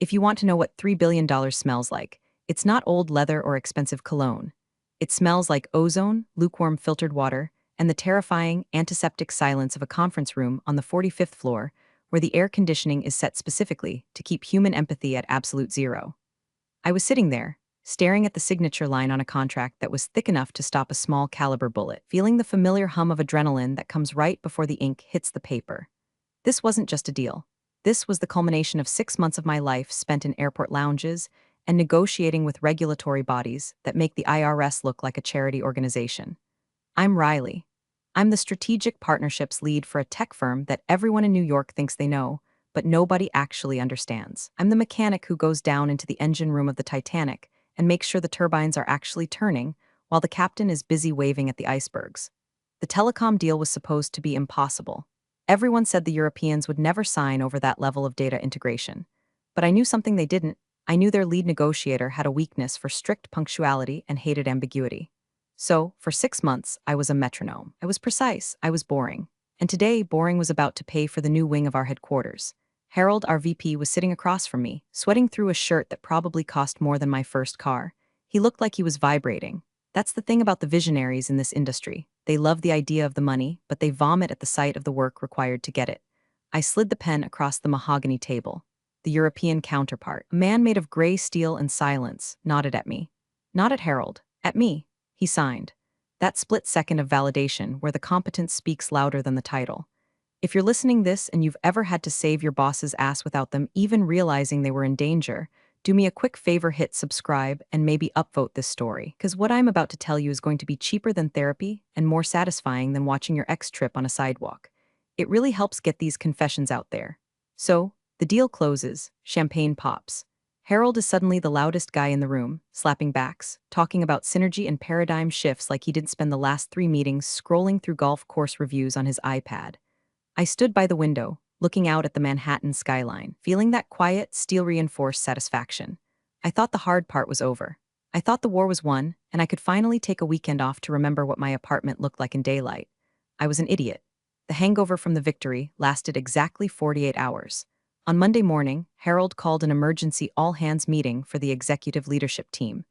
If you want to know what $3 billion smells like, it's not old leather or expensive cologne. It smells like ozone, lukewarm filtered water, and the terrifying, antiseptic silence of a conference room on the 45th floor, where the air conditioning is set specifically to keep human empathy at absolute zero. I was sitting there, staring at the signature line on a contract that was thick enough to stop a small caliber bullet, feeling the familiar hum of adrenaline that comes right before the ink hits the paper. This wasn't just a deal. This was the culmination of 6 months of my life spent in airport lounges and negotiating with regulatory bodies that make the IRS look like a charity organization. I'm Riley. I'm the strategic partnerships lead for a tech firm that everyone in New York thinks they know, but nobody actually understands. I'm the mechanic who goes down into the engine room of the Titanic and makes sure the turbines are actually turning while the captain is busy waving at the icebergs. The telecom deal was supposed to be impossible. Everyone said the Europeans would never sign over that level of data integration. But I knew something they didn't. I knew their lead negotiator had a weakness for strict punctuality and hated ambiguity. So, for 6 months, I was a metronome. I was precise, I was boring. And today, boring was about to pay for the new wing of our headquarters. Harold, our VP, was sitting across from me, sweating through a shirt that probably cost more than my first car. He looked like he was vibrating. That's the thing about the visionaries in this industry. They love the idea of the money, but they vomit at the sight of the work required to get it. I slid the pen across the mahogany table. The European counterpart, a man made of gray steel and silence, nodded at me. Not at Harold, at me. He signed. That split second of validation where the competence speaks louder than the title. If you're listening this and you've ever had to save your boss's ass without them even realizing they were in danger, do me a quick favor, hit subscribe and maybe upvote this story, because what I'm about to tell you is going to be cheaper than therapy and more satisfying than watching your ex trip on a sidewalk. It really helps get these confessions out there. So, the deal closes, champagne pops. Harold is suddenly the loudest guy in the room, slapping backs, talking about synergy and paradigm shifts like he didn't spend the last 3 meetings scrolling through golf course reviews on his iPad. I stood by the window, looking out at the Manhattan skyline, feeling that quiet, steel-reinforced satisfaction. I thought the hard part was over. I thought the war was won, and I could finally take a weekend off to remember what my apartment looked like in daylight. I was an idiot. The hangover from the victory lasted exactly 48 hours. On Monday morning, Harold called an emergency all-hands meeting for the executive leadership team.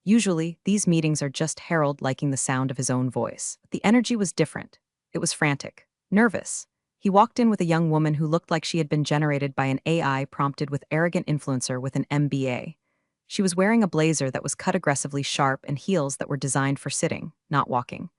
Usually, these meetings are just Harold liking the sound of his own voice. But the energy was different. It was frantic, nervous. He walked in with a young woman who looked like she had been generated by an AI prompted with arrogant influencer with an MBA. She was wearing a blazer that was cut aggressively sharp and heels that were designed for sitting, not walking.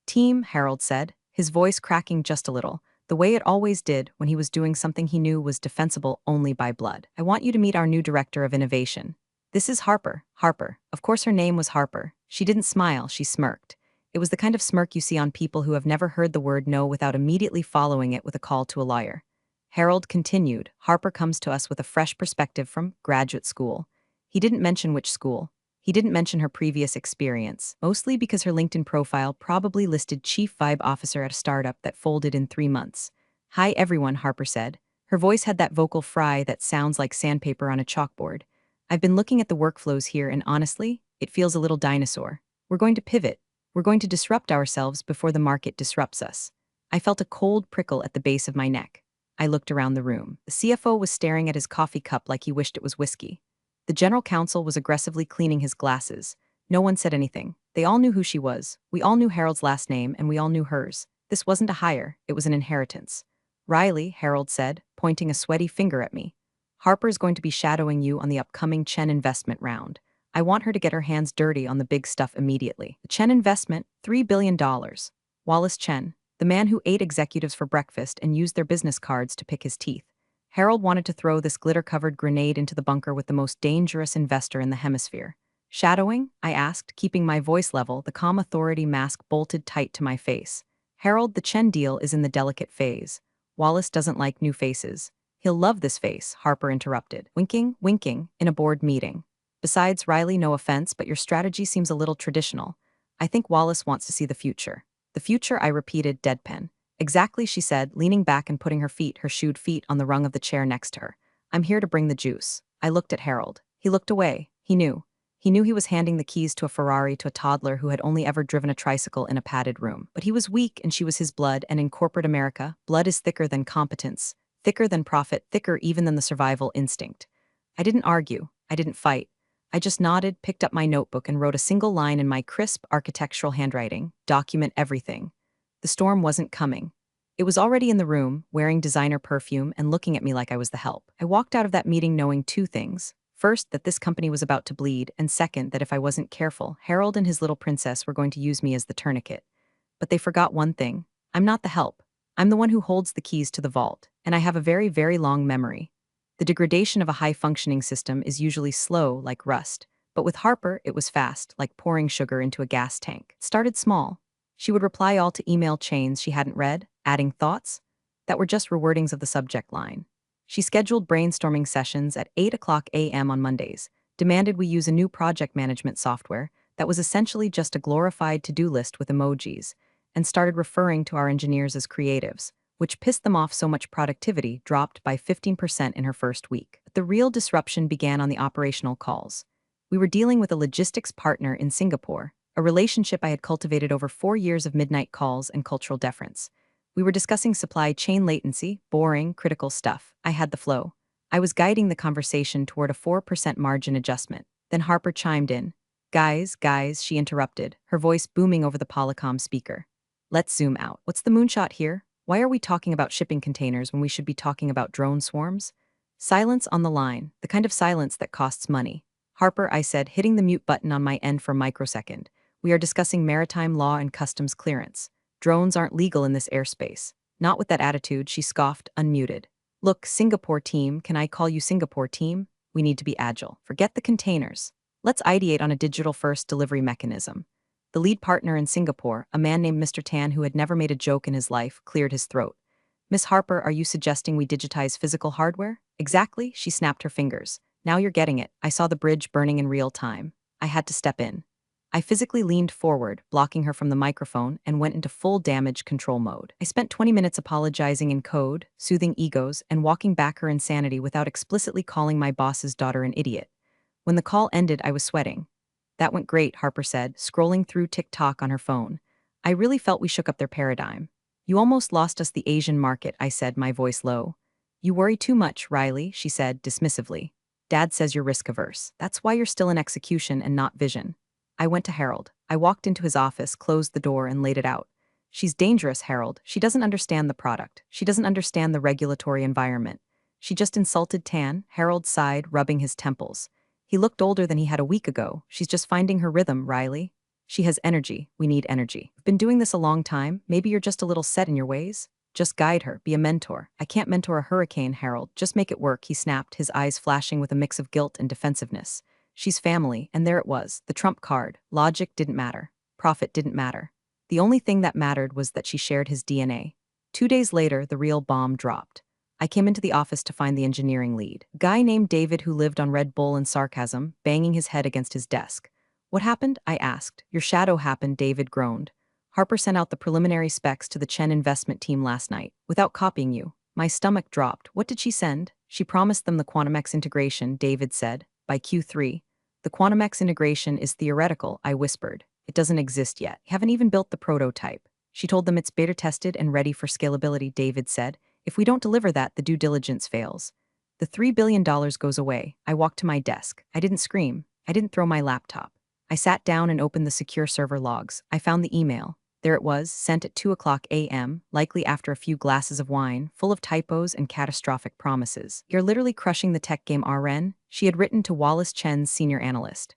Team, Harold said, his voice cracking just a little, the way it always did when he was doing something he knew was defensible only by blood. I want you to meet our new director of innovation. This is Harper. Harper. Of course her name was Harper. She didn't smile, she smirked. It was the kind of smirk you see on people who have never heard the word no without immediately following it with a call to a lawyer. Harold continued, Harper comes to us with a fresh perspective from graduate school. He didn't mention which school. He didn't mention her previous experience, mostly because her LinkedIn profile probably listed Chief Vibe Officer at a startup that folded in 3 months. Hi everyone, Harper said. Her voice had that vocal fry that sounds like sandpaper on a chalkboard. I've been looking at the workflows here and honestly, it feels a little dinosaur. We're going to pivot. We're going to disrupt ourselves before the market disrupts us. I felt a cold prickle at the base of my neck. I looked around the room. The CFO was staring at his coffee cup like he wished it was whiskey. The general counsel was aggressively cleaning his glasses. No one said anything. They all knew who she was. We all knew Harold's last name, and we all knew hers. This wasn't a hire, it was an inheritance. Riley, Harold said, pointing a sweaty finger at me. Harper's going to be shadowing you on the upcoming Chen investment round. I want her to get her hands dirty on the big stuff immediately. The Chen investment, $3 billion. Wallace Chen, the man who ate executives for breakfast and used their business cards to pick his teeth. Harold wanted to throw this glitter-covered grenade into the bunker with the most dangerous investor in the hemisphere. Shadowing? I asked, keeping my voice level, the calm authority mask bolted tight to my face. Harold, the Chen deal is in the delicate phase. Wallace doesn't like new faces. He'll love this face, Harper interrupted, winking, in a board meeting. Besides, Riley, no offense, but your strategy seems a little traditional. I think Wallace wants to see the future. The future, I repeated, deadpan. Exactly, she said, leaning back and putting her shoed feet on the rung of the chair next to her. I'm here to bring the juice. I looked at Harold. He looked away. He knew. He knew he was handing the keys to a Ferrari to a toddler who had only ever driven a tricycle in a padded room. But he was weak and she was his blood, and in corporate America, blood is thicker than competence, thicker than profit, thicker even than the survival instinct. I didn't argue. I didn't fight. I just nodded, picked up my notebook, and wrote a single line in my crisp architectural handwriting: document everything. The storm wasn't coming. It was already in the room, wearing designer perfume and looking at me like I was the help. I walked out of that meeting knowing two things. First, that this company was about to bleed, and second, that if I wasn't careful, Harold and his little princess were going to use me as the tourniquet. But they forgot one thing. I'm not the help. I'm the one who holds the keys to the vault, and I have a very, very long memory. The degradation of a high-functioning system is usually slow, like rust, but with Harper, it was fast, like pouring sugar into a gas tank. It started small. She would reply all to email chains she hadn't read, adding thoughts that were just rewordings of the subject line. She scheduled brainstorming sessions at 8 a.m. on Mondays, demanded we use a new project management software that was essentially just a glorified to-do list with emojis, and started referring to our engineers as creatives, which pissed them off so much productivity dropped by 15% in her first week. The real disruption began on the operational calls. We were dealing with a logistics partner in Singapore, a relationship I had cultivated over 4 years of midnight calls and cultural deference. We were discussing supply chain latency, boring, critical stuff. I had the flow. I was guiding the conversation toward a 4% margin adjustment. Then Harper chimed in. Guys, she interrupted, her voice booming over the Polycom speaker. Let's zoom out. What's the moonshot here? Why are we talking about shipping containers when we should be talking about drone swarms? Silence on the line, the kind of silence that costs money. Harper, I said, hitting the mute button on my end for a microsecond. We are discussing maritime law and customs clearance. Drones aren't legal in this airspace. Not with that attitude, she scoffed, unmuted. Look, Singapore team, can I call you Singapore team? We need to be agile. Forget the containers. Let's ideate on a digital-first delivery mechanism. The lead partner in Singapore, a man named Mr. Tan who had never made a joke in his life, cleared his throat. Miss Harper, are you suggesting we digitize physical hardware? Exactly, she snapped her fingers. Now you're getting it. I saw the bridge burning in real time. I had to step in. I physically leaned forward, blocking her from the microphone, and went into full damage control mode. I spent 20 minutes apologizing in code, soothing egos, and walking back her insanity without explicitly calling my boss's daughter an idiot. When the call ended, I was sweating. That went great, Harper said, scrolling through TikTok on her phone. I really felt we shook up their paradigm. You almost lost us the Asian market, I said, my voice low. You worry too much, Riley, she said, dismissively. Dad says you're risk-averse. That's why you're still in execution and not vision. I went to Harold. I walked into his office, closed the door, and laid it out. She's dangerous, Harold. She doesn't understand the product. She doesn't understand the regulatory environment. She just insulted Tan, Harold sighed, rubbing his temples. He looked older than he had a week ago. She's just finding her rhythm, Riley. She has energy. We need energy. I've been doing this a long time. Maybe you're just a little set in your ways. Just guide her. Be a mentor. I can't mentor a hurricane, Harold. Just make it work, he snapped, his eyes flashing with a mix of guilt and defensiveness. She's family, and there it was, the trump card. Logic didn't matter. Profit didn't matter. The only thing that mattered was that she shared his DNA. 2 days later, the real bomb dropped. I came into the office to find the engineering lead, a guy named David who lived on Red Bull and sarcasm, banging his head against his desk. What happened? I asked. Your shadow happened, David groaned. Harper sent out the preliminary specs to the Chen investment team last night, without copying you. My stomach dropped. What did she send? She promised them the QuantumX integration, David said, by Q3. The QuantumX integration is theoretical, I whispered. It doesn't exist yet. You haven't even built the prototype. She told them it's beta tested and ready for scalability, David said. If we don't deliver that, the due diligence fails. The $3 billion goes away. I walked to my desk. I didn't scream. I didn't throw my laptop. I sat down and opened the secure server logs. I found the email. There it was, sent at 2 a.m., likely after a few glasses of wine, full of typos and catastrophic promises. You're literally crushing the tech game, RN, she had written to Wallace Chen's senior analyst.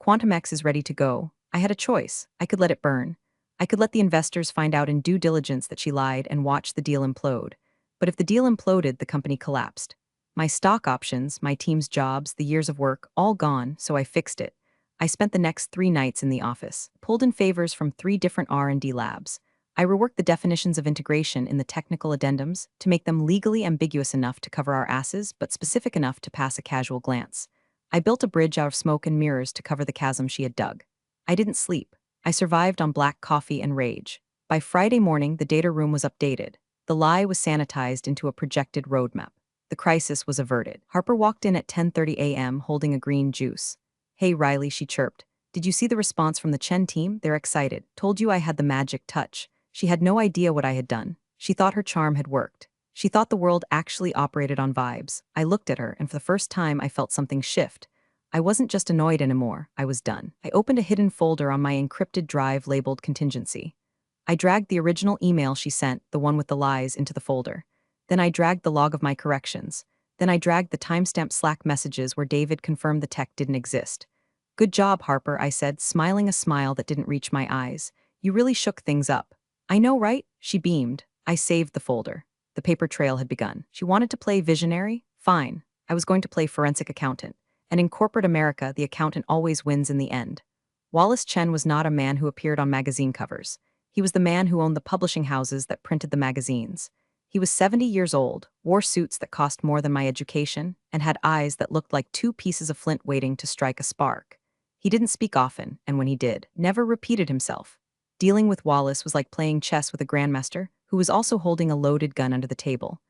QuantumX is ready to go. I had a choice. I could let it burn. I could let the investors find out in due diligence that she lied and watch the deal implode. But if the deal imploded, the company collapsed. My stock options, my team's jobs, the years of work, all gone, so I fixed it. I spent the next 3 nights in the office, pulled in favors from 3 different R&D labs. I reworked the definitions of integration in the technical addendums to make them legally ambiguous enough to cover our asses, but specific enough to pass a casual glance. I built a bridge out of smoke and mirrors to cover the chasm she had dug. I didn't sleep. I survived on black coffee and rage. By Friday morning, the data room was updated. The lie was sanitized into a projected roadmap. The crisis was averted. Harper walked in at 10:30 a.m. holding a green juice. Hey, Riley, she chirped. Did you see the response from the Chen team? They're excited. Told you I had the magic touch. She had no idea what I had done. She thought her charm had worked. She thought the world actually operated on vibes. I looked at her, and for the first time I felt something shift. I wasn't just annoyed anymore, I was done. I opened a hidden folder on my encrypted drive labeled contingency. I dragged the original email she sent, the one with the lies, into the folder. Then I dragged the log of my corrections. Then I dragged the timestamped Slack messages where David confirmed the tech didn't exist. Good job, Harper, I said, smiling a smile that didn't reach my eyes. You really shook things up. I know, right? She beamed. I saved the folder. The paper trail had begun. She wanted to play visionary? Fine. I was going to play forensic accountant. And in corporate America, the accountant always wins in the end. Wallace Chen was not a man who appeared on magazine covers. He was the man who owned the publishing houses that printed the magazines. He was 70 years old, wore suits that cost more than my education, and had eyes that looked like two pieces of flint waiting to strike a spark. He didn't speak often, and when he did, never repeated himself. Dealing with Wallace was like playing chess with a grandmaster who was also holding a loaded gun under the table.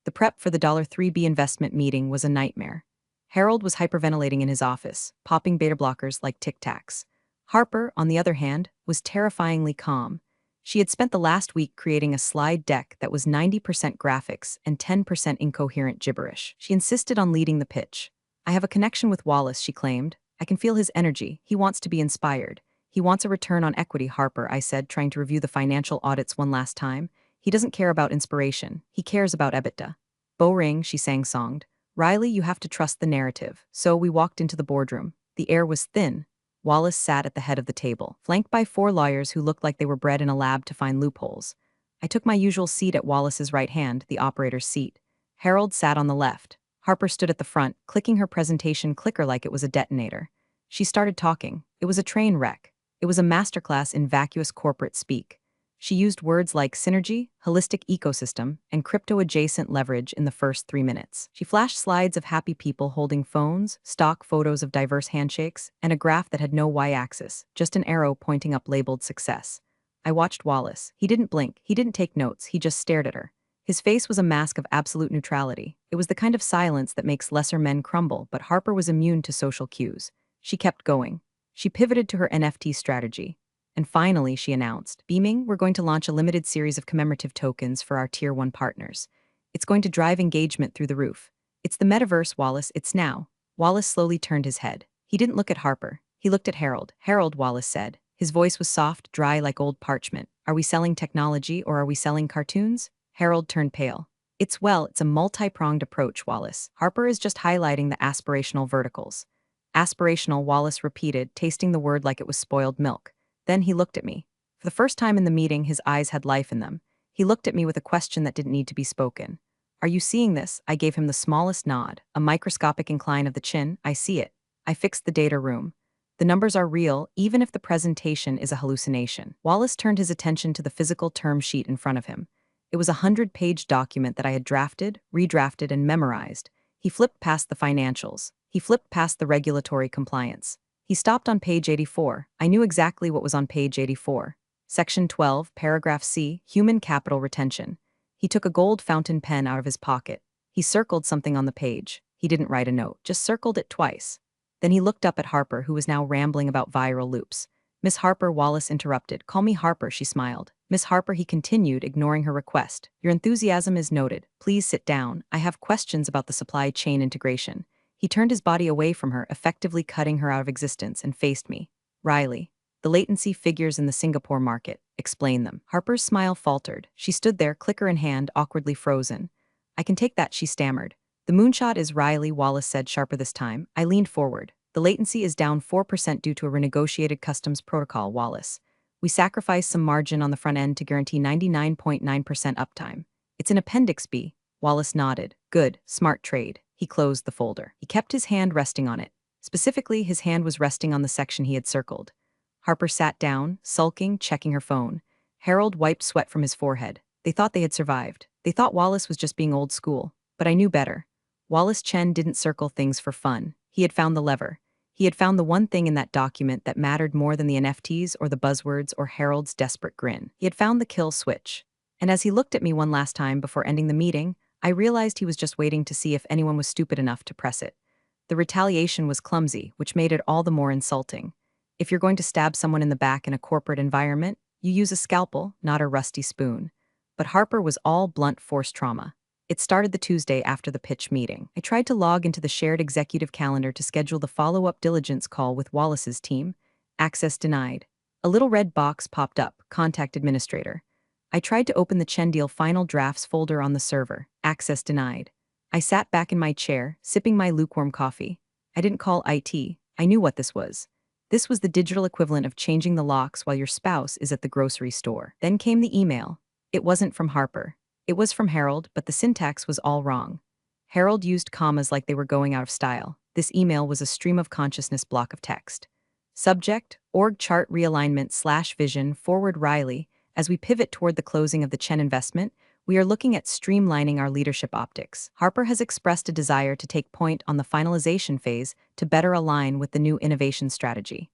The prep for the $3B investment meeting was a nightmare. Harold was hyperventilating in his office, popping beta blockers like Tic Tacs. Harper, on the other hand, was terrifyingly calm. She had spent the last week creating a slide deck that was 90% graphics and 10% incoherent gibberish. She insisted on leading the pitch. I have a connection with Wallace, she claimed. I can feel his energy. He wants to be inspired. He wants a return on equity, Harper, I said, trying to review the financial audits one last time. He doesn't care about inspiration. He cares about EBITDA. Bo ring, she sang-songed. Riley, you have to trust the narrative. So we walked into the boardroom. The air was thin. Wallace sat at the head of the table, flanked by 4 lawyers who looked like they were bred in a lab to find loopholes. I took my usual seat at Wallace's right hand, the operator's seat. Harold sat on the left. Harper stood at the front, clicking her presentation clicker like it was a detonator. She started talking. It was a train wreck. It was a masterclass in vacuous corporate speak. She used words like synergy, holistic ecosystem, and crypto-adjacent leverage in the first 3 minutes. She flashed slides of happy people holding phones, stock photos of diverse handshakes, and a graph that had no y-axis, just an arrow pointing up labeled success. I watched Wallace. He didn't blink, he didn't take notes, he just stared at her. His face was a mask of absolute neutrality. It was the kind of silence that makes lesser men crumble, but Harper was immune to social cues. She kept going. She pivoted to her NFT strategy. And finally, she announced, beaming, we're going to launch a limited series of commemorative tokens for our Tier 1 partners. It's going to drive engagement through the roof. It's the metaverse, Wallace, it's now. Wallace slowly turned his head. He didn't look at Harper. He looked at Harold. Harold, Wallace said. His voice was soft, dry like old parchment. Are we selling technology or are we selling cartoons? Harold turned pale. It's a multi-pronged approach, Wallace. Harper is just highlighting the aspirational verticals. Aspirational, Wallace repeated, tasting the word like it was spoiled milk. Then he looked at me. For the first time in the meeting, his eyes had life in them. He looked at me with a question that didn't need to be spoken. Are you seeing this? I gave him the smallest nod, a microscopic incline of the chin. I see it. I fixed the data room. The numbers are real, even if the presentation is a hallucination. Wallace turned his attention to the physical term sheet in front of him. It was a 100-page document that I had drafted, redrafted, and memorized. He flipped past the financials. He flipped past the regulatory compliance. He stopped on page 84. I knew exactly what was on page 84. Section 12, paragraph C, human capital retention. He took a gold fountain pen out of his pocket. He circled something on the page. He didn't write a note, just circled it twice. Then he looked up at Harper, who was now rambling about viral loops. Miss Harper, Wallace interrupted. Call me Harper, she smiled. Miss Harper, he continued, ignoring her request. Your enthusiasm is noted. Please sit down. I have questions about the supply chain integration. He turned his body away from her, effectively cutting her out of existence, and faced me. Riley. The latency figures in the Singapore market. Explain them. Harper's smile faltered. She stood there, clicker in hand, awkwardly frozen. I can take that, she stammered. The moonshot is Riley, Wallace said, sharper this time. I leaned forward. The latency is down 4% due to a renegotiated customs protocol, Wallace. We sacrificed some margin on the front end to guarantee 99.9% uptime. It's an Appendix B. Wallace nodded. Good, smart trade. He closed the folder. He kept his hand resting on it. Specifically, his hand was resting on the section he had circled. Harper sat down, sulking, checking her phone. Harold wiped sweat from his forehead. They thought they had survived. They thought Wallace was just being old school. But I knew better. Wallace Chen didn't circle things for fun. He had found the lever. He had found the one thing in that document that mattered more than the NFTs or the buzzwords or Harold's desperate grin. He had found the kill switch. And as he looked at me one last time before ending the meeting, I realized he was just waiting to see if anyone was stupid enough to press it. The retaliation was clumsy, which made it all the more insulting. If you're going to stab someone in the back in a corporate environment, you use a scalpel, not a rusty spoon. But Harper was all blunt force trauma. It started the Tuesday after the pitch meeting. I tried to log into the shared executive calendar to schedule the follow-up diligence call with Wallace's team. Access denied. A little red box popped up, contact administrator. I tried to open the Chen deal final drafts folder on the server. Access denied. I sat back in my chair, sipping my lukewarm coffee. I didn't call IT. I knew what this was. This was the digital equivalent of changing the locks while your spouse is at the grocery store. Then came the email. It wasn't from Harper. It was from Harold, but the syntax was all wrong. Harold used commas like they were going out of style. This email was a stream of consciousness block of text. Subject, org chart realignment / vision forward Riley. As we pivot toward the closing of the Chen investment, we are looking at streamlining our leadership optics. Harper has expressed a desire to take point on the finalization phase to better align with the new innovation strategy.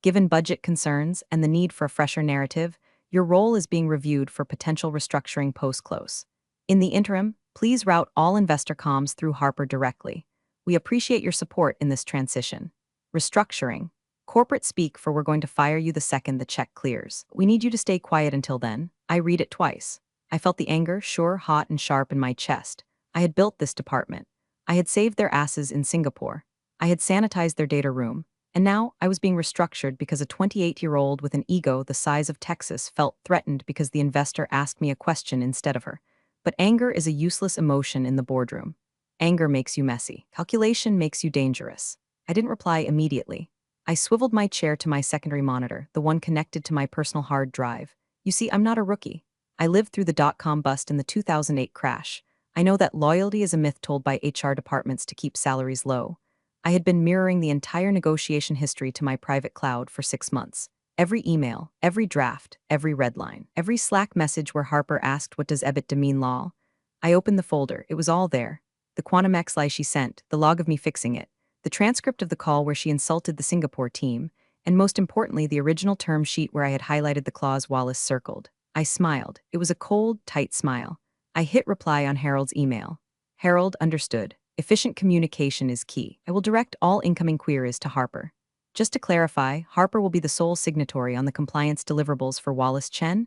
Given budget concerns and the need for a fresher narrative, your role is being reviewed for potential restructuring post-close. In the interim, please route all investor comms through Harper directly. We appreciate your support in this transition. Restructuring. Corporate speak for we're going to fire you the second the check clears. We need you to stay quiet until then. I read it twice. I felt the anger, sure, hot and sharp in my chest. I had built this department. I had saved their asses in Singapore. I had sanitized their data room. And now I was being restructured because a 28-year-old with an ego the size of Texas felt threatened because the investor asked me a question instead of her. But anger is a useless emotion in the boardroom. Anger makes you messy. Calculation makes you dangerous. I didn't reply immediately. I swiveled my chair to my secondary monitor, the one connected to my personal hard drive. You see, I'm not a rookie. I lived through the dot-com bust and the 2008 crash. I know that loyalty is a myth told by HR departments to keep salaries low. I had been mirroring the entire negotiation history to my private cloud for 6 months. Every email, every draft, every red line, every Slack message where Harper asked what does EBITDA mean lol. I opened the folder, it was all there. The Quantum X lie she sent, the log of me fixing it, the transcript of the call where she insulted the Singapore team, and most importantly the original term sheet where I had highlighted the clause Wallace circled. I smiled. It was a cold, tight smile. I hit reply on Harold's email. Harold understood. Efficient communication is key. I will direct all incoming queries to Harper. Just to clarify, Harper will be the sole signatory on the compliance deliverables for Wallace Chen.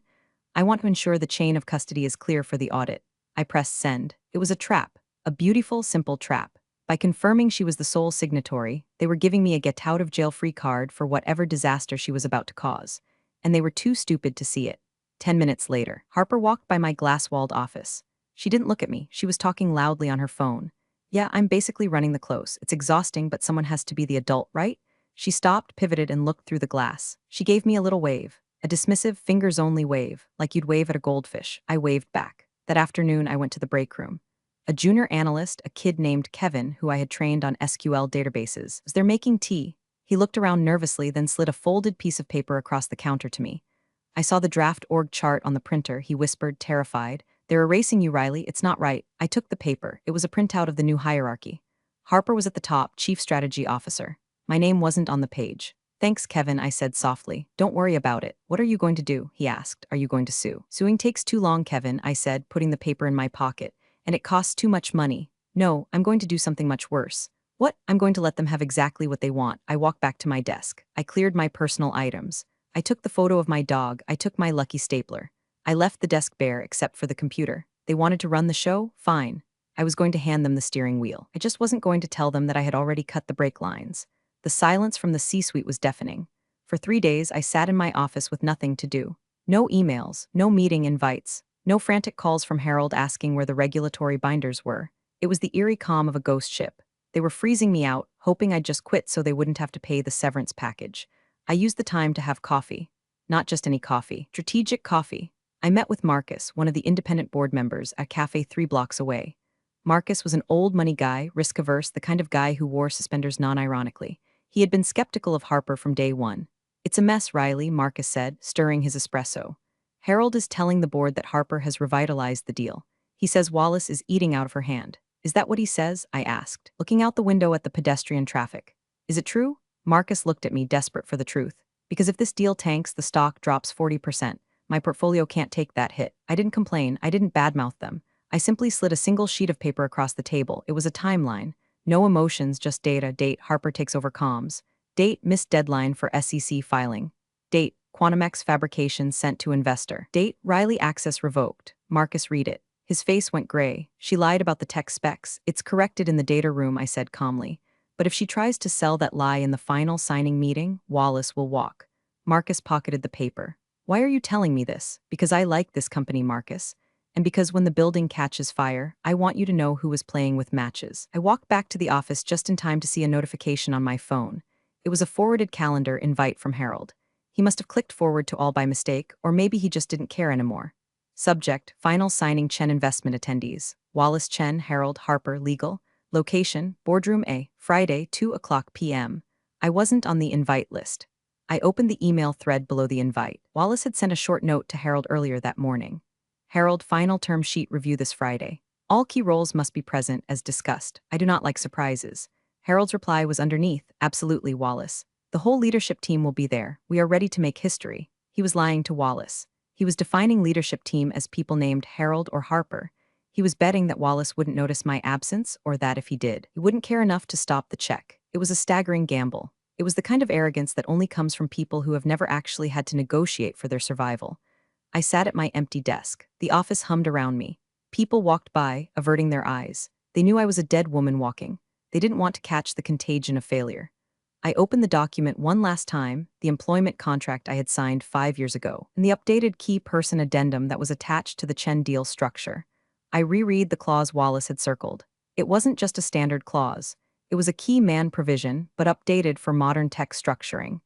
I want to ensure the chain of custody is clear for the audit. I pressed send. It was a trap. A beautiful, simple trap. By confirming she was the sole signatory, they were giving me a get-out-of-jail-free card for whatever disaster she was about to cause. And they were too stupid to see it. 10 minutes later, Harper walked by my glass-walled office. She didn't look at me. She was talking loudly on her phone. Yeah, I'm basically running the close. It's exhausting, but someone has to be the adult, right? She stopped, pivoted, and looked through the glass. She gave me a little wave. A dismissive, fingers-only wave, like you'd wave at a goldfish. I waved back. That afternoon, I went to the break room. A junior analyst, a kid named Kevin, who I had trained on SQL databases, was there making tea. He looked around nervously, then slid a folded piece of paper across the counter to me. I saw the draft org chart on the printer. He whispered, terrified. They're erasing you, Riley. It's not right. I took the paper. It was a printout of the new hierarchy. Harper was at the top, Chief Strategy Officer. My name wasn't on the page. Thanks, Kevin, I said softly. Don't worry about it. What are you going to do? He asked. Are you going to sue? Suing takes too long, Kevin, I said, putting the paper in my pocket. And it costs too much money. No, I'm going to do something much worse. What? I'm going to let them have exactly what they want. I walked back to my desk. I cleared my personal items. I took the photo of my dog. I took my lucky stapler. I left the desk bare except for the computer. They wanted to run the show? Fine. I was going to hand them the steering wheel. I just wasn't going to tell them that I had already cut the brake lines. The silence from the C-suite was deafening. For 3 days, I sat in my office with nothing to do. No emails, no meeting invites, no frantic calls from Harold asking where the regulatory binders were. It was the eerie calm of a ghost ship. They were freezing me out, hoping I'd just quit so they wouldn't have to pay the severance package. I used the time to have coffee. Not just any coffee, strategic coffee. I met with Marcus, one of the independent board members, at a cafe 3 blocks away. Marcus was an old money guy, risk-averse, the kind of guy who wore suspenders non-ironically. He had been skeptical of Harper from day one. It's a mess, Riley, Marcus said, stirring his espresso. Harold is telling the board that Harper has revitalized the deal. He says Wallace is eating out of her hand. Is that what he says? I asked, looking out the window at the pedestrian traffic. Is it true? Marcus looked at me, desperate for the truth. Because if this deal tanks, the stock drops 40%. My portfolio can't take that hit. I didn't complain. I didn't badmouth them. I simply slid a single sheet of paper across the table. It was a timeline. No emotions, just data. Date, Harper takes over comms. Date, missed deadline for SEC filing. Date, QuantumX fabrication sent to investor. Date, Riley access revoked. Marcus, read it. His face went gray. She lied about the tech specs. It's corrected in the data room, I said calmly. But if she tries to sell that lie in the final signing meeting, Wallace will walk. Marcus pocketed the paper. Why are you telling me this? Because I like this company, Marcus. And because when the building catches fire, I want you to know who was playing with matches. I walked back to the office just in time to see a notification on my phone. It was a forwarded calendar invite from Harold. He must have clicked forward to all by mistake, or maybe he just didn't care anymore. Subject, final signing Chen investment attendees. Wallace Chen, Harold Harper, legal. Location, boardroom A, Friday, 2:00 p.m. I wasn't on the invite list. I opened the email thread below the invite. Wallace had sent a short note to Harold earlier that morning. Harold, final term sheet review this Friday. All key roles must be present, as discussed. I do not like surprises. Harold's reply was underneath, absolutely, Wallace. The whole leadership team will be there. We are ready to make history. He was lying to Wallace. He was defining leadership team as people named Harold or Harper. He was betting that Wallace wouldn't notice my absence, or that if he did, he wouldn't care enough to stop the check. It was a staggering gamble. It was the kind of arrogance that only comes from people who have never actually had to negotiate for their survival. I sat at my empty desk. The office hummed around me. People walked by, averting their eyes. They knew I was a dead woman walking. They didn't want to catch the contagion of failure. I opened the document one last time, the employment contract I had signed 5 years ago, and the updated key person addendum that was attached to the Chen deal structure. I reread the clause Wallace had circled. It wasn't just a standard clause. It was a key man provision, but updated for modern tech structuring.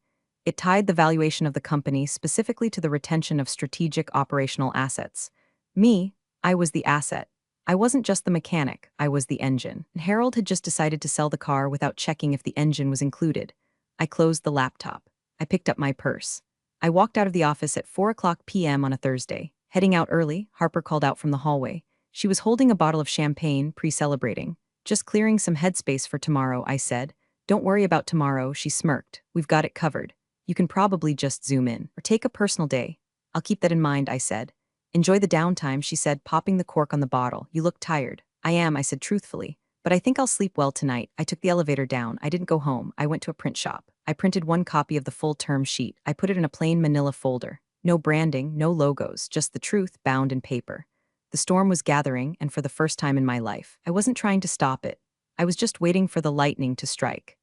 It tied the valuation of the company specifically to the retention of strategic operational assets. Me, I was the asset. I wasn't just the mechanic, I was the engine. And Harold had just decided to sell the car without checking if the engine was included. I closed the laptop. I picked up my purse. I walked out of the office at 4:00 p.m. on a Thursday. Heading out early, Harper called out from the hallway. She was holding a bottle of champagne, pre-celebrating. Just clearing some headspace for tomorrow, I said. Don't worry about tomorrow, she smirked. We've got it covered. You can probably just zoom in, or take a personal day. I'll keep that in mind, I said. Enjoy the downtime, she said, popping the cork on the bottle. You look tired. I am, I said truthfully. But I think I'll sleep well tonight. I took the elevator down. I didn't go home. I went to a print shop. I printed one copy of the full term sheet. I put it in a plain manila folder. No branding, no logos, just the truth bound in paper. The storm was gathering, and for the first time in my life, I wasn't trying to stop it. I was just waiting for the lightning to strike.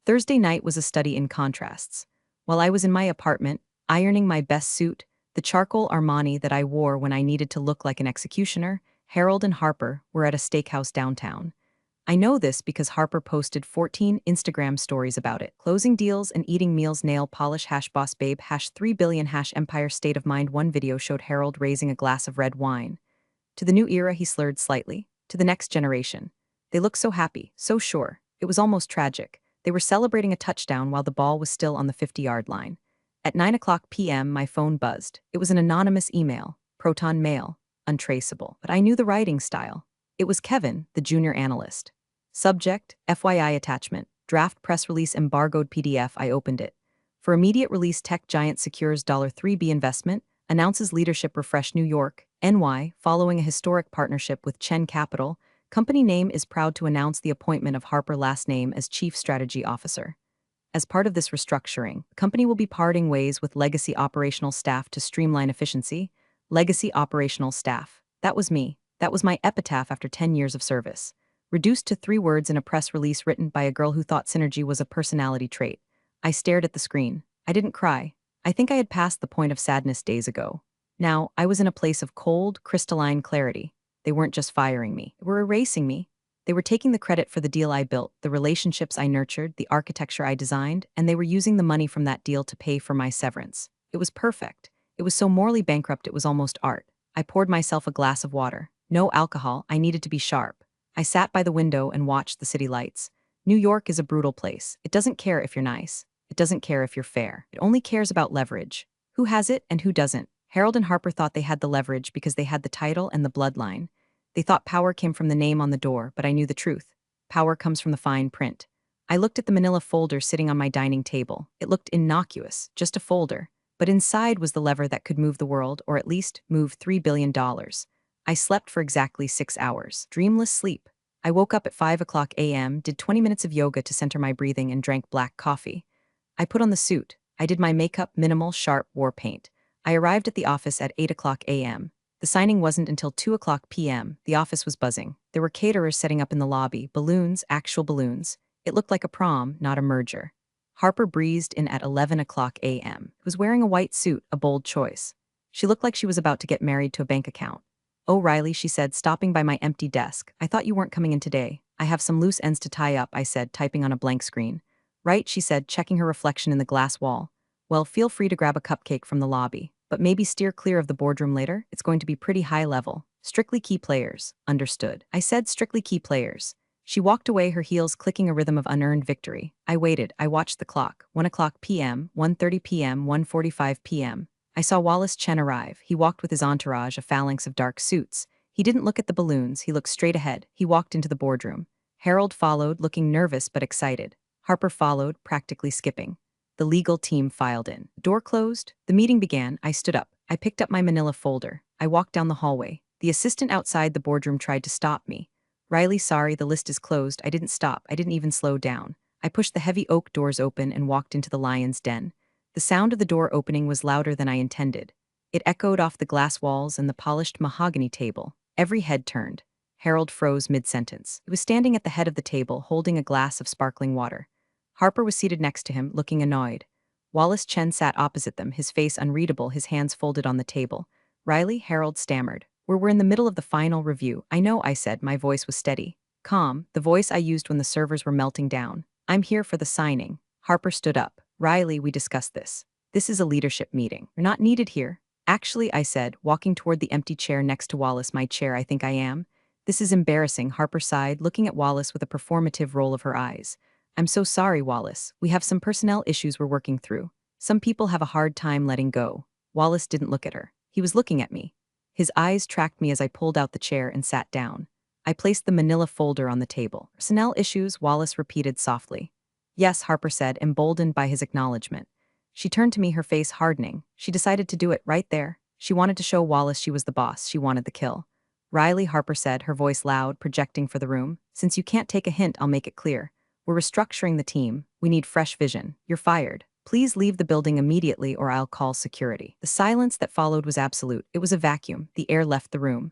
Thursday night was a study in contrasts. While I was in my apartment, ironing my best suit, the charcoal Armani that I wore when I needed to look like an executioner, Harold and Harper were at a steakhouse downtown. I know this because Harper posted 14 Instagram stories about it. Closing deals and eating meals, nail polish, boss babe, 3 billion, empire, state of mind. One video showed Harold raising a glass of red wine. To the new era, he slurred slightly. To the next generation. They looked so happy, so sure. It was almost tragic. They were celebrating a touchdown while the ball was still on the 50-yard line. At 9:00 p.m., my phone buzzed. It was an anonymous email, Proton Mail, untraceable. But I knew the writing style. It was Kevin, the junior analyst. Subject, FYI attachment, draft press release embargoed PDF. I opened it. For immediate release, tech giant secures $3B investment, announces leadership refresh New York, NY, following a historic partnership with Chen Capital. Company name is proud to announce the appointment of Harper last name as Chief Strategy Officer. As part of this restructuring, the company will be parting ways with legacy operational staff to streamline efficiency. Legacy operational staff. That was me. That was my epitaph after 10 years of service. Reduced to 3 words in a press release written by a girl who thought synergy was a personality trait. I stared at the screen. I didn't cry. I think I had passed the point of sadness days ago. Now, I was in a place of cold, crystalline clarity. They weren't just firing me. They were erasing me. They were taking the credit for the deal I built, the relationships I nurtured, the architecture I designed, and they were using the money from that deal to pay for my severance. It was perfect. It was so morally bankrupt it was almost art. I poured myself a glass of water. No alcohol, I needed to be sharp. I sat by the window and watched the city lights. New York is a brutal place. It doesn't care if you're nice. It doesn't care if you're fair. It only cares about leverage. Who has it and who doesn't? Harold and Harper thought they had the leverage because they had the title and the bloodline. They thought power came from the name on the door, but I knew the truth. Power comes from the fine print. I looked at the manila folder sitting on my dining table. It looked innocuous, just a folder. But inside was the lever that could move the world, or at least move $3 billion. I slept for exactly 6 hours. Dreamless sleep. I woke up at 5:00 a.m., did 20 minutes of yoga to center my breathing, and drank black coffee. I put on the suit. I did my makeup, minimal, sharp, war paint. I arrived at the office at 8:00 a.m. The The signing wasn't until 2 p.m. The office was buzzing. There were caterers setting up in the lobby, balloons, actual balloons. It looked like a prom, not a merger. Harper breezed in at 11 a.m. Was wearing a white suit, a bold choice. She looked like she was about to get married to a bank account. "Oh, Riley," she said, stopping by my empty desk. "I thought you weren't coming in today." "I have some loose ends to tie up," I said, typing on a blank screen. "Right," she said, checking her reflection in the glass wall. "Well, feel free to grab a cupcake from the lobby, but maybe steer clear of the boardroom later. It's going to be pretty high level. Strictly key players." "Understood." I said, "Strictly key players." She walked away, her heels clicking a rhythm of unearned victory. I waited. I watched the clock. 1 p.m., 1:30 p.m., 1:45 p.m. I saw Wallace Chen arrive. He walked with his entourage, a phalanx of dark suits. He didn't look at the balloons. He looked straight ahead. He walked into the boardroom. Harold followed, looking nervous but excited. Harper followed, practically skipping. The legal team filed in. The door closed. The meeting began. I stood up. I picked up my manila folder. I walked down the hallway. The assistant outside the boardroom tried to stop me. "Riley, sorry, the list is closed." I didn't stop. I didn't even slow down. I pushed the heavy oak doors open and walked into the lion's den. The sound of the door opening was louder than I intended. It echoed off the glass walls and the polished mahogany table. Every head turned. Harold froze mid-sentence. He was standing at the head of the table, holding a glass of sparkling water. Harper was seated next to him, looking annoyed. Wallace Chen sat opposite them, his face unreadable, his hands folded on the table. "Riley," Harold stammered. We're in the middle of the final review." "I know," I said. My voice was steady. Calm, the voice I used when the servers were melting down. "I'm here for the signing." Harper stood up. "Riley, we discussed this. This is a leadership meeting. You're not needed here." "Actually," I said, walking toward the empty chair next to Wallace, "my chair, I think I am." "This is embarrassing," Harper sighed, looking at Wallace with a performative roll of her eyes. "I'm so sorry, Wallace. We have some personnel issues we're working through. Some people have a hard time letting go." Wallace didn't look at her. He was looking at me. His eyes tracked me as I pulled out the chair and sat down. I placed the manila folder on the table. "Personnel issues," Wallace repeated softly. "Yes," Harper said, emboldened by his acknowledgement. She turned to me, her face hardening. She decided to do it right there. She wanted to show Wallace she was the boss. She wanted the kill. "Riley," Harper said, her voice loud, projecting for the room. "Since you can't take a hint, I'll make it clear. We're restructuring the team. We need fresh vision. You're fired. Please leave the building immediately or I'll call security." The silence that followed was absolute. It was a vacuum. The air left the room.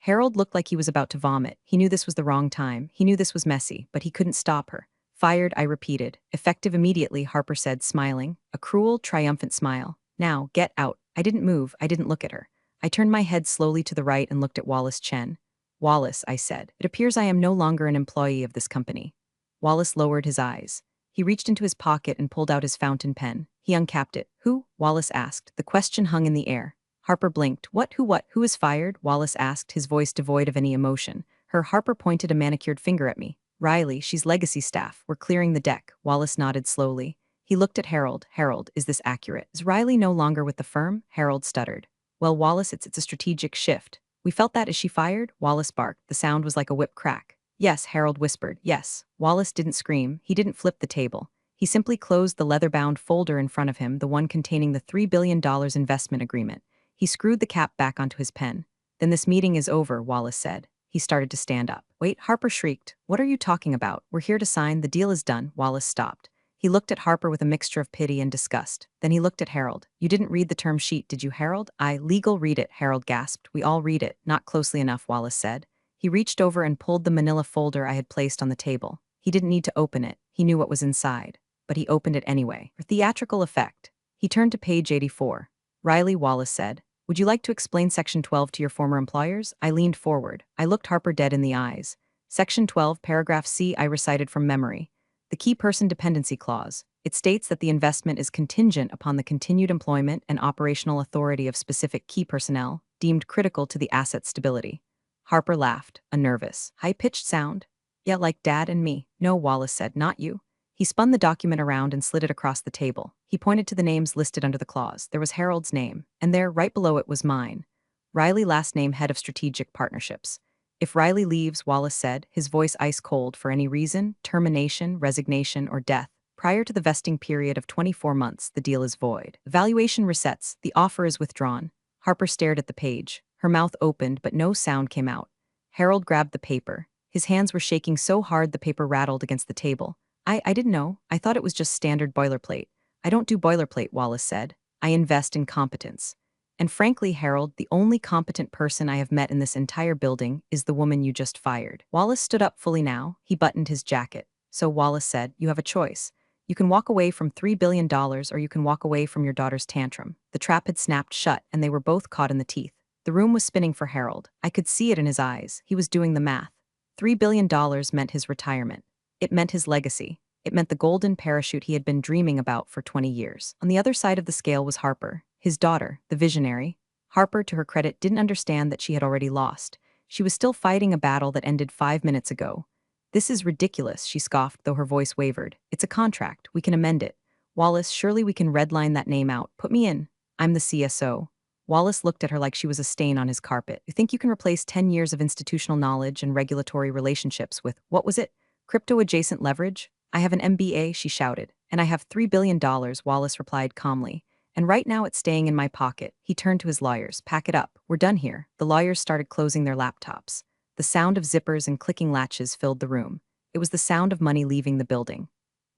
Harold looked like he was about to vomit. He knew this was the wrong time. He knew this was messy, but he couldn't stop her. "Fired," I repeated. "Effective immediately," Harper said, smiling. A cruel, triumphant smile. "Now, get out." I didn't move. I didn't look at her. I turned my head slowly to the right and looked at Wallace Chen. "Wallace," I said, "it appears I am no longer an employee of this company." Wallace lowered his eyes. He reached into his pocket and pulled out his fountain pen. He uncapped it. "Who?" Wallace asked. The question hung in the air. Harper blinked. "What? Who what? Who is fired?" Wallace asked, his voice devoid of any emotion. Harper pointed a manicured finger at me. "Riley, she's legacy staff. We're clearing the deck." Wallace nodded slowly. He looked at Harold. "Harold, is this accurate? Is Riley no longer with the firm?" Harold stuttered. "Well, Wallace, it's a strategic shift." "We felt that. Is she fired?" Wallace barked. The sound was like a whip crack. "Yes," Harold whispered. "Yes." Wallace didn't scream. He didn't flip the table. He simply closed the leather-bound folder in front of him, the one containing the $3 billion investment agreement. He screwed the cap back onto his pen. "Then this meeting is over," Wallace said. He started to stand up. "Wait," Harper shrieked. "What are you talking about? We're here to sign. The deal is done." Wallace stopped. He looked at Harper with a mixture of pity and disgust. Then he looked at Harold. "You didn't read the term sheet, did you, Harold?" "Legal, read it," Harold gasped. "We all read it." "Not closely enough," Wallace said. He reached over and pulled the manila folder I had placed on the table. He didn't need to open it. He knew what was inside. But he opened it anyway. For theatrical effect. He turned to page 84. "Riley," Wallace said, "would you like to explain Section 12 to your former employers?" I leaned forward. I looked Harper dead in the eyes. "Section 12, paragraph C," I recited from memory. "The key person dependency clause. It states that the investment is contingent upon the continued employment and operational authority of specific key personnel, deemed critical to the asset's stability." Harper laughed, a nervous, high-pitched sound. "Yeah, like Dad and me." "No," Wallace said, "not you." He spun the document around and slid it across the table. He pointed to the names listed under the clause. There was Harold's name, and there, right below it, was mine. Riley, last name, head of strategic partnerships. "If Riley leaves," Wallace said, his voice ice cold, "for any reason, termination, resignation, or death, prior to the vesting period of 24 months, the deal is void. The valuation resets. The offer is withdrawn." Harper stared at the page. Her mouth opened, but no sound came out. Harold grabbed the paper. His hands were shaking so hard the paper rattled against the table. I didn't know. I thought it was just standard boilerplate." "I don't do boilerplate," Wallace said. "I invest in competence." And frankly, Harold, the only competent person I have met in this entire building is the woman you just fired. Wallace stood up fully now. He buttoned his jacket. So Wallace said, you have a choice. You can walk away from $3 billion or you can walk away from your daughter's tantrum. The trap had snapped shut and they were both caught in the teeth. The room was spinning for Harold. I could see it in his eyes. He was doing the math. $3 billion meant his retirement. It meant his legacy. It meant the golden parachute he had been dreaming about for 20 years. On the other side of the scale was Harper, his daughter, the visionary. Harper, to her credit, didn't understand that she had already lost. She was still fighting a battle that ended 5 minutes ago. This is ridiculous, she scoffed, though her voice wavered. It's a contract. We can amend it. Wallace, surely we can redline that name out. Put me in. I'm the CSO. Wallace looked at her like she was a stain on his carpet. You think you can replace 10 years of institutional knowledge and regulatory relationships with, what was it? Crypto-adjacent leverage? I have an MBA, she shouted. And I have $3 billion, Wallace replied calmly. And right now it's staying in my pocket. He turned to his lawyers. Pack it up. We're done here. The lawyers started closing their laptops. The sound of zippers and clicking latches filled the room. It was the sound of money leaving the building.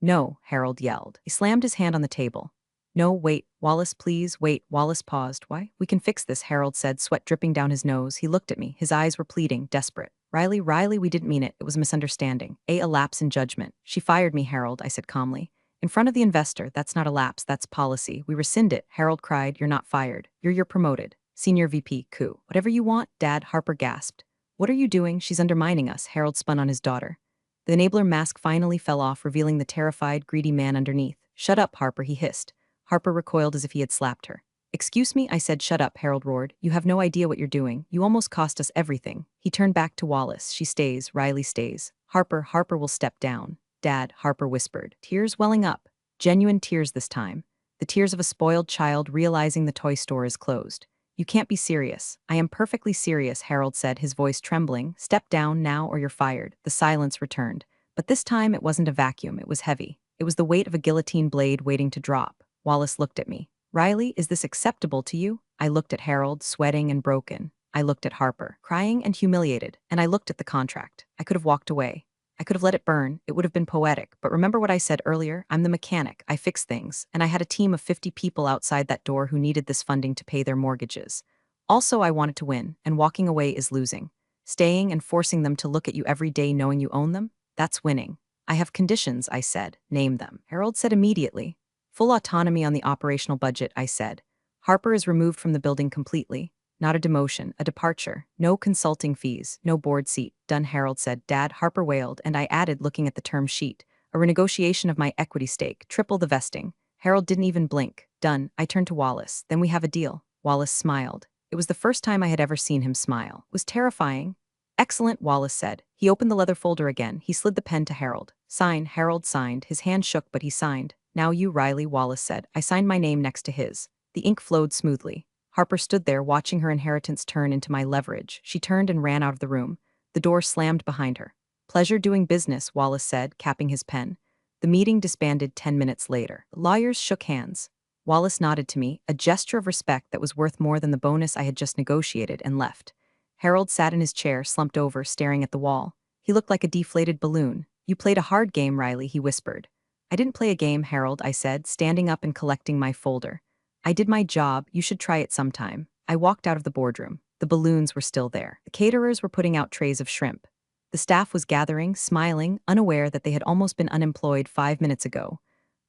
No, Harold yelled. He slammed his hand on the table. No, wait, Wallace, please, wait. Wallace paused. Why? We can fix this, Harold said, sweat dripping down his nose. He looked at me. His eyes were pleading, desperate. Riley, we didn't mean it. It was a misunderstanding. A lapse in judgment. She fired me, Harold, I said calmly. In front of the investor, that's not a lapse, that's policy. We rescind it, Harold cried. You're not fired. You're promoted. Senior VP, coup. Whatever you want, Dad, Harper gasped. What are you doing? She's undermining us, Harold spun on his daughter. The enabler mask finally fell off, revealing the terrified, greedy man underneath. Shut up, Harper, he hissed. Harper recoiled as if he had slapped her. Excuse me, I said. Shut up, Harold roared. You have no idea what you're doing. You almost cost us everything. He turned back to Wallace. She stays, Riley stays. Harper will step down. Dad, Harper whispered. Tears welling up. Genuine tears this time. The tears of a spoiled child realizing the toy store is closed. You can't be serious. I am perfectly serious, Harold said, his voice trembling. Step down now or you're fired. The silence returned. But this time it wasn't a vacuum, it was heavy. It was the weight of a guillotine blade waiting to drop. Wallace looked at me. Riley, is this acceptable to you? I looked at Harold, sweating and broken. I looked at Harper, crying and humiliated. And I looked at the contract. I could have walked away. I could have let it burn. It would have been poetic. But remember what I said earlier? I'm the mechanic. I fix things. And I had a team of 50 people outside that door who needed this funding to pay their mortgages. Also, I wanted to win, and walking away is losing. Staying and forcing them to look at you every day knowing you own them? That's winning. I have conditions, I said. Name them. Harold said immediately. Full autonomy on the operational budget, I said. Harper is removed from the building completely. Not a demotion, a departure. No consulting fees, no board seat. Done, Harold said. Dad, Harper wailed, and I added, looking at the term sheet. A renegotiation of my equity stake, triple the vesting. Harold didn't even blink. Done. I turned to Wallace. Then we have a deal. Wallace smiled. It was the first time I had ever seen him smile. It was terrifying. Excellent, Wallace said. He opened the leather folder again. He slid the pen to Harold. Sign, Harold signed. His hand shook, but he signed. Now you, Riley, Wallace said. I signed my name next to his. The ink flowed smoothly. Harper stood there, watching her inheritance turn into my leverage. She turned and ran out of the room. The door slammed behind her. Pleasure doing business, Wallace said, capping his pen. The meeting disbanded 10 minutes later. The lawyers shook hands. Wallace nodded to me, a gesture of respect that was worth more than the bonus I had just negotiated, and left. Harold sat in his chair, slumped over, staring at the wall. He looked like a deflated balloon. You played a hard game, Riley, he whispered. I didn't play a game, Harold, I said, standing up and collecting my folder. I did my job. You should try it sometime. I walked out of the boardroom. The balloons were still there. The caterers were putting out trays of shrimp. The staff was gathering, smiling, unaware that they had almost been unemployed 5 minutes ago.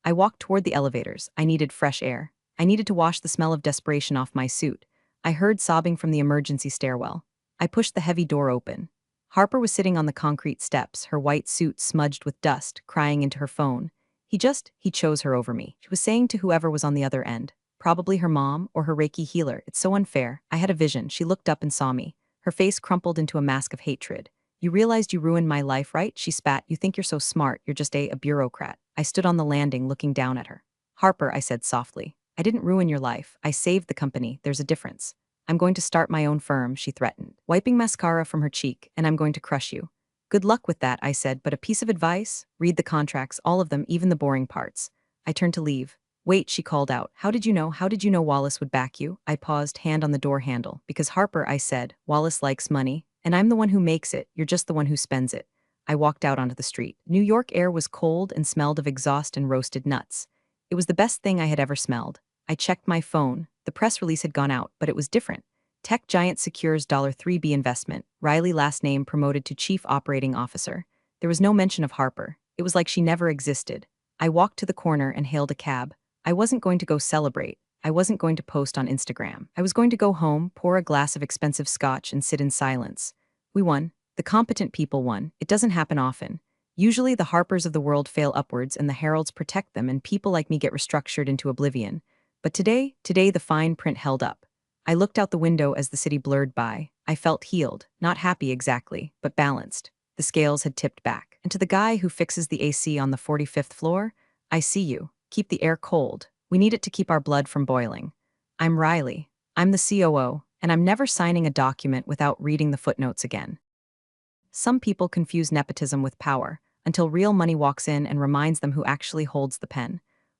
I walked toward the elevators. I needed fresh air. I needed to wash the smell of desperation off my suit. I heard sobbing from the emergency stairwell. I pushed the heavy door open. Harper was sitting on the concrete steps, her white suit smudged with dust, crying into her phone. He chose her over me. She was saying to whoever was on the other end. Probably her mom or her Reiki healer. It's so unfair. I had a vision. She looked up and saw me. Her face crumpled into a mask of hatred. You realized you ruined my life, right? She spat. You think you're so smart. You're just a bureaucrat. I stood on the landing looking down at her. Harper, I said softly. I didn't ruin your life. I saved the company. There's a difference. I'm going to start my own firm, she threatened, wiping mascara from her cheek, and I'm going to crush you. Good luck with that, I said, but a piece of advice? Read the contracts, all of them, even the boring parts. I turned to leave. Wait, she called out. How did you know? How did you know Wallace would back you? I paused, hand on the door handle. Because Harper, I said, Wallace likes money, and I'm the one who makes it. You're just the one who spends it. I walked out onto the street. New York air was cold and smelled of exhaust and roasted nuts. It was the best thing I had ever smelled. I checked my phone. The press release had gone out, but it was different. Tech giant secures $3B investment. Riley last name promoted to chief operating officer. There was no mention of Harper. It was like she never existed. I walked to the corner and hailed a cab. I wasn't going to go celebrate. I wasn't going to post on Instagram. I was going to go home, pour a glass of expensive scotch, and sit in silence. We won. The competent people won. It doesn't happen often. Usually the Harpers of the world fail upwards and the heralds protect them and people like me get restructured into oblivion. But today the fine print held up. I looked out the window as the city blurred by. I felt healed, not happy exactly, but balanced. The scales had tipped back. And to the guy who fixes the AC on the 45th floor, I see you. Keep the air cold. We need it to keep our blood from boiling. I'm Riley. I'm the COO, and I'm never signing a document without reading the footnotes again. Some people confuse nepotism with power, until real money walks in and reminds them who actually holds the pen.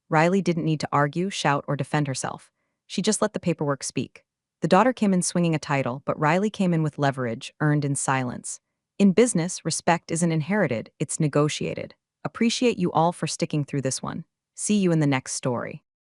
Riley didn't need to argue, shout, or defend herself. She just let the paperwork speak. The daughter came in swinging a title, but Riley came in with leverage, earned in silence. In business, respect isn't inherited, it's negotiated. Appreciate you all for sticking through this one. See you in the next story.